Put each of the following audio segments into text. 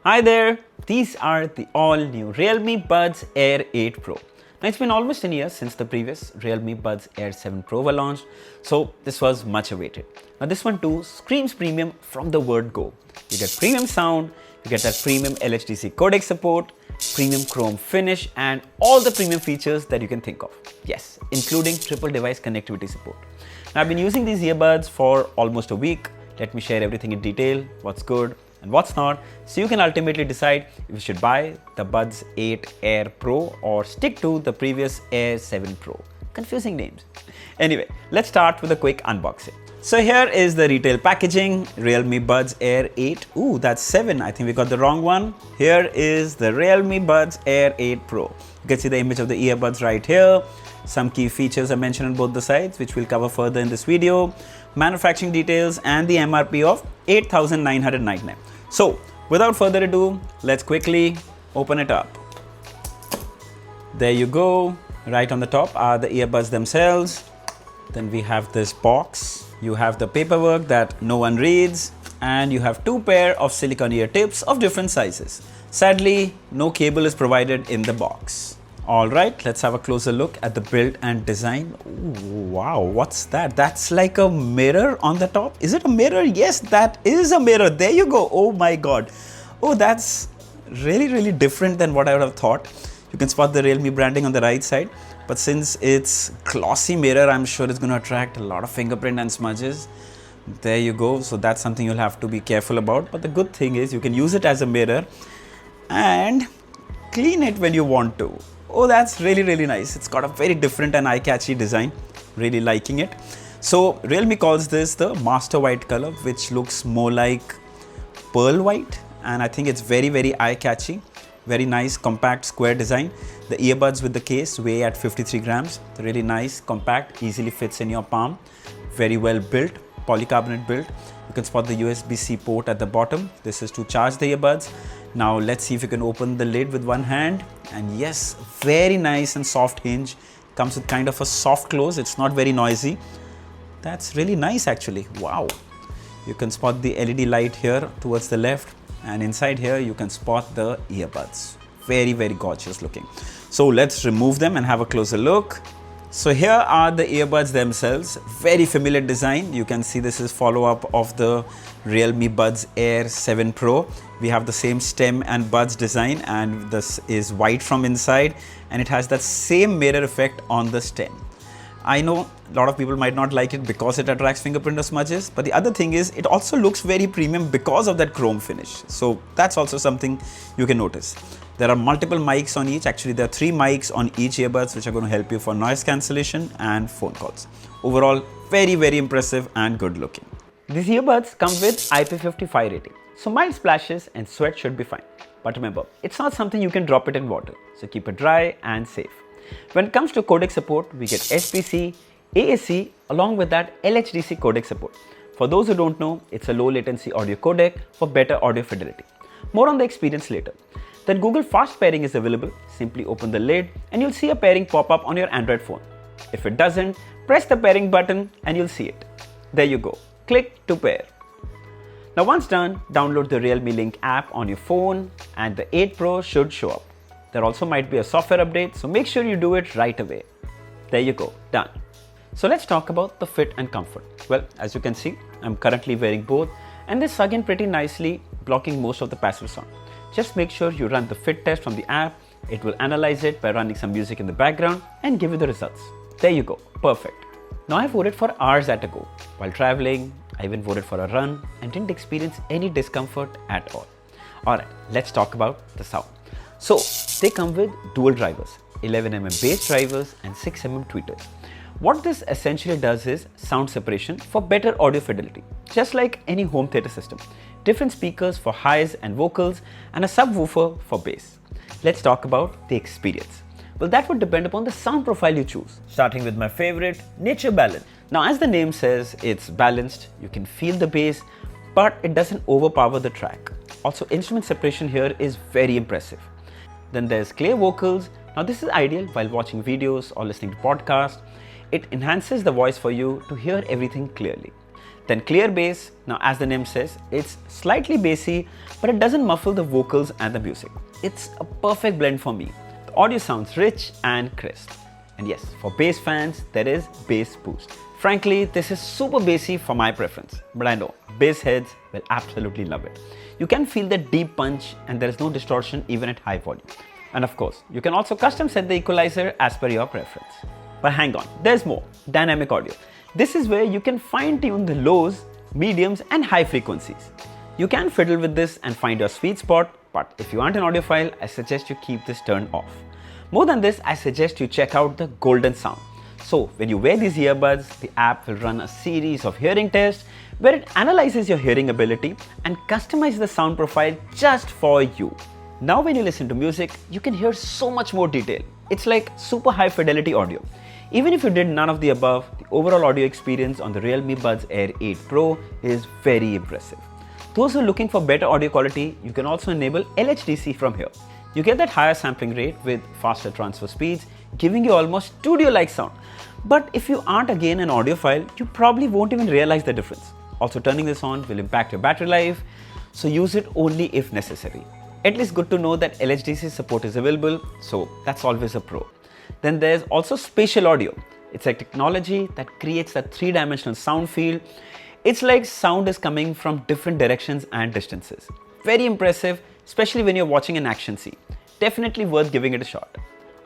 Hi there, these are the all-new Realme Buds Air 8 Pro. Now it's been almost a year since the previous Realme Buds Air 7 Pro were launched, so this was much awaited. Now this one too screams premium from the word go. You get premium sound, you get that premium LHDC codec support, premium chrome finish and all the premium features that you can think of. Yes, including triple device connectivity support. Now I've been using these earbuds for almost a week. Let me share everything in detail, what's good and what's not, so you can ultimately decide if you should buy the Buds 8 Air Pro or stick to the previous Air 7 Pro. Confusing names. Anyway, let's start with a quick unboxing. So here is the retail packaging, Realme Buds Air 8. Ooh, that's 7. I think we got the wrong one. Here is the Realme Buds Air 8 Pro. You can see the image of the earbuds right here. Some key features are mentioned on both the sides, which we'll cover further in this video. Manufacturing details and the MRP of $8,999. So, without further ado, let's quickly open it up. There you go. Right on the top are the earbuds themselves. Then we have this box. You have the paperwork that no one reads. And you have 2 pair of silicone ear tips of different sizes. Sadly, no cable is provided in the box. Alright, let's have a closer look at the build and design. Ooh, wow, what's that? That's like a mirror on the top. Is it a mirror? Yes, that is a mirror. There you go. Oh my god. Oh, that's really different than what I would have thought. You can spot the Realme branding on the right side. But since it's glossy mirror, I'm sure it's going to attract a lot of fingerprint and smudges. There you go. So that's something you'll have to be careful about. But the good thing is you can use it as a mirror and clean it when you want to. Oh, that's really nice. It's got a very different and eye-catchy design. Really liking it. So Realme calls this the master white color, which looks more like pearl white. And I think it's very eye-catchy. Very nice, compact, square design. The earbuds with the case weigh at 53 grams. Really nice, compact, easily fits in your palm. Very well built, polycarbonate built. You can spot the USB-C port at the bottom. This is to charge the earbuds. Now let's see if you can open the lid with one hand. And yes, very nice and soft hinge. Comes with kind of a soft close. It's not very noisy. That's really nice actually. Wow. You can spot the LED light here towards the left. And inside here you can spot the earbuds. Very gorgeous looking. So let's remove them and have a closer look. So here are the earbuds themselves. Very familiar design. You can see this is follow-up of the Realme Buds Air 7 Pro. We have the same stem and buds design, and this is white from inside, and it has that same mirror effect on the stem. I know a lot of people might not like it because it attracts fingerprint or smudges, but the other thing is it also looks very premium because of that chrome finish. So that's also something you can notice. There are multiple mics on each. Actually, there are 3 mics on each earbuds, which are going to help you for noise cancellation and phone calls. Overall, very impressive and good looking. These earbuds come with IP55 rating. So mild splashes and sweat should be fine. But remember, it's not something you can drop it in water. So keep it dry and safe. When it comes to codec support, we get SPC, AAC along with that LHDC codec support. For those who don't know, it's a low latency audio codec for better audio fidelity. More on the experience later. Then Google Fast Pairing is available. Simply open the lid and you'll see a pairing pop up on your Android phone. If it doesn't, press the pairing button and you'll see it. There you go. Click to pair. Now once done, download the Realme Link app on your phone and the 8 Pro should show up. There also might be a software update, so make sure you do it right away. There you go, done. So let's talk about the fit and comfort. Well, as you can see, I'm currently wearing both and they sug in pretty nicely, blocking most of the passive sound. Just make sure you run the fit test from the app. It will analyze it by running some music in the background and give you the results. There you go, perfect. Now I've wore it for hours at a go. While traveling, I even wore it for a run and didn't experience any discomfort at all. Alright, let's talk about the sound. So they come with dual drivers, 11mm bass drivers and 6mm tweeters. What this essentially does is sound separation for better audio fidelity, just like any home theater system. Different speakers for highs and vocals and a subwoofer for bass. Let's talk about the experience. Well, that would depend upon the sound profile you choose. Starting with my favorite, nature balance. Now as the name says, it's balanced. You can feel the bass, but it doesn't overpower the track. Also, instrument separation here is very impressive. Then there's clear vocals. Now this is ideal while watching videos or listening to podcasts. It enhances the voice for you to hear everything clearly. Then clear bass. Now as the name says, it's slightly bassy, but it doesn't muffle the vocals and the music. It's a perfect blend for me. The audio sounds rich and crisp. And yes, for bass fans, there is bass boost. Frankly, this is super bassy for my preference, but I know bass heads will absolutely love it. You can feel the deep punch and there is no distortion even at high volume. And of course, you can also custom set the equalizer as per your preference. But hang on, there's more. Dynamic audio. This is where you can fine tune the lows, mediums and high frequencies. You can fiddle with this and find your sweet spot, but if you aren't an audiophile, I suggest you keep this turned off. More than this, I suggest you check out the golden sound. So when you wear these earbuds, the app will run a series of hearing tests where it analyzes your hearing ability and customizes the sound profile just for you. Now when you listen to music, you can hear so much more detail. It's like super high fidelity audio. Even if you did none of the above, the overall audio experience on the Realme Buds Air 8 Pro is very impressive. Those who are looking for better audio quality, you can also enable LHDC from here. You get that higher sampling rate with faster transfer speeds, giving you almost studio-like sound. But if you aren't again an audiophile, you probably won't even realize the difference. Also, turning this on will impact your battery life, so use it only if necessary. At least good to know that LHDC support is available, so that's always a pro. Then there's also spatial audio. It's a technology that creates a three-dimensional sound field. It's like sound is coming from different directions and distances. Very impressive, especially when you're watching an action scene. Definitely worth giving it a shot.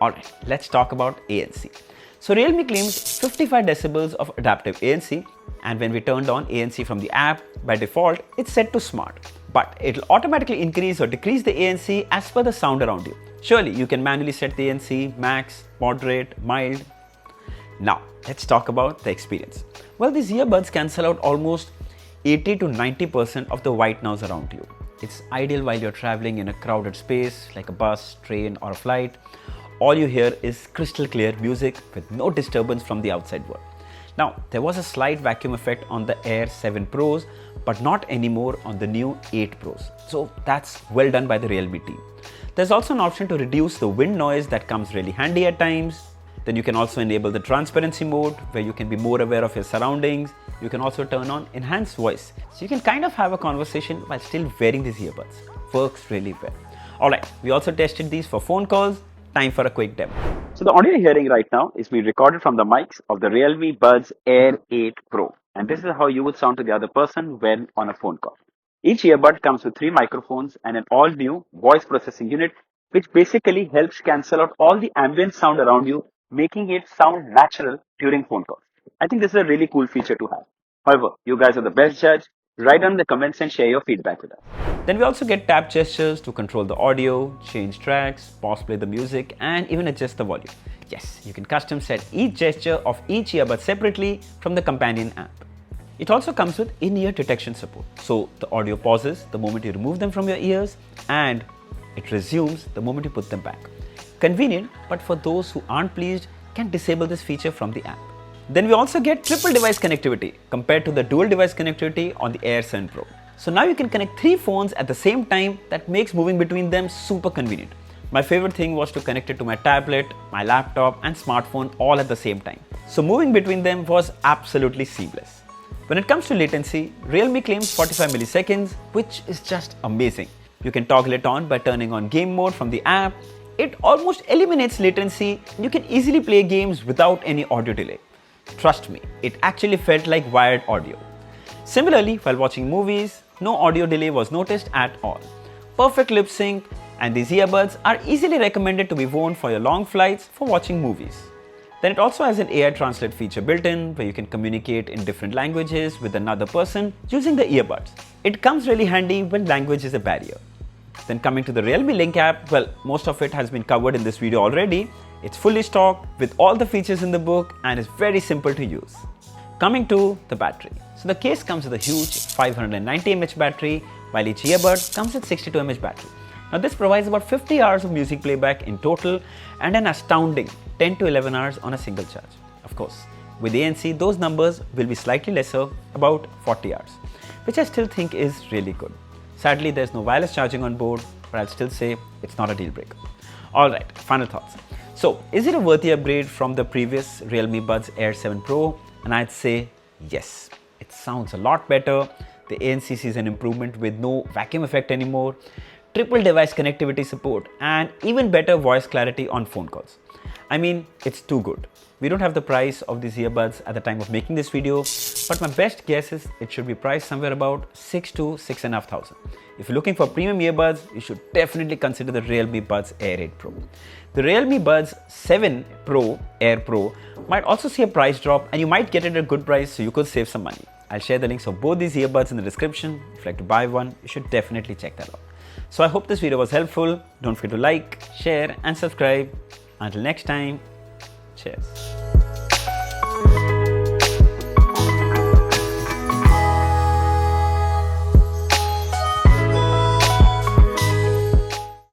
Alright, let's talk about ANC. So Realme claims 55 decibels of adaptive ANC, and when we turned on ANC from the app, by default, it's set to smart. But it'll automatically increase or decrease the ANC as per the sound around you. Surely you can manually set the ANC, max, moderate, mild. Now, let's talk about the experience. Well, these earbuds cancel out almost 80 to 90% of the white noise around you. It's ideal while you're traveling in a crowded space like a bus, train or a flight. All you hear is crystal clear music with no disturbance from the outside world. Now, there was a slight vacuum effect on the Air 7 Pros, but not anymore on the new 8 Pros. So that's well done by the Realme team. There's also an option to reduce the wind noise that comes really handy at times. Then you can also enable the transparency mode where you can be more aware of your surroundings. You can also turn on enhanced voice. So you can kind of have a conversation while still wearing these earbuds. Works really well. Alright, we also tested these for phone calls. Time for a quick demo. So the audio you're hearing right now is being recorded from the mics of the Realme Buds Air 8 Pro. And this is how you would sound to the other person when on a phone call. Each earbud comes with 3 microphones and an all-new voice processing unit, which basically helps cancel out all the ambient sound around you, making it sound natural during phone calls. I think this is a really cool feature to have. However, you guys are the best judge. Write down in the comments and share your feedback with us. Then we also get tap gestures to control the audio, change tracks, pause play the music, and even adjust the volume. Yes, you can custom set each gesture of each earbud separately from the companion app. It also comes with in-ear detection support. So the audio pauses the moment you remove them from your ears and it resumes the moment you put them back. Convenient, but for those who aren't pleased, can disable this feature from the app. Then we also get triple device connectivity compared to the dual device connectivity on the Air 7 Pro. So now you can connect 3 phones at the same time. That makes moving between them super convenient. My favorite thing was to connect it to my tablet, my laptop and smartphone all at the same time. So moving between them was absolutely seamless. When it comes to latency, Realme claims 45 milliseconds, which is just amazing. You can toggle it on by turning on game mode from the app. It almost eliminates latency. You can easily play games without any audio delay. Trust me, it actually felt like wired audio. Similarly, while watching movies, no audio delay was noticed at all. Perfect lip sync, and these earbuds are easily recommended to be worn for your long flights for watching movies. Then it also has an AI translate feature built in where you can communicate in different languages with another person using the earbuds. It comes really handy when language is a barrier. Then coming to the Realme Link app, well, most of it has been covered in this video already. It's fully stocked with all the features in the book and is very simple to use. Coming to the battery. So the case comes with a huge 590 mAh battery, while each earbud comes with 62 mAh battery. Now this provides about 50 hours of music playback in total and an astounding 10 to 11 hours on a single charge. Of course, with ANC, those numbers will be slightly lesser, about 40 hours, which I still think is really good. Sadly, there's no wireless charging on board, but I'll still say it's not a deal breaker. Alright, final thoughts. So, is it a worthy upgrade from the previous Realme Buds Air 7 Pro? And I'd say yes. It sounds a lot better. The ANC sees an improvement with no vacuum effect anymore, triple device connectivity support, and even better voice clarity on phone calls. I mean, it's too good. We don't have the price of these earbuds at the time of making this video, but my best guess is it should be priced somewhere about 6 to 6,500. If you're looking for premium earbuds, you should definitely consider the Realme Buds Air 8 Pro. The Realme Buds 7 Pro Air Pro might also see a price drop, and you might get it at a good price, so you could save some money. I'll share the links of both these earbuds in the description. If you'd like to buy one, you should definitely check that out. So I hope this video was helpful. Don't forget to like, share and subscribe. Until next time, cheers.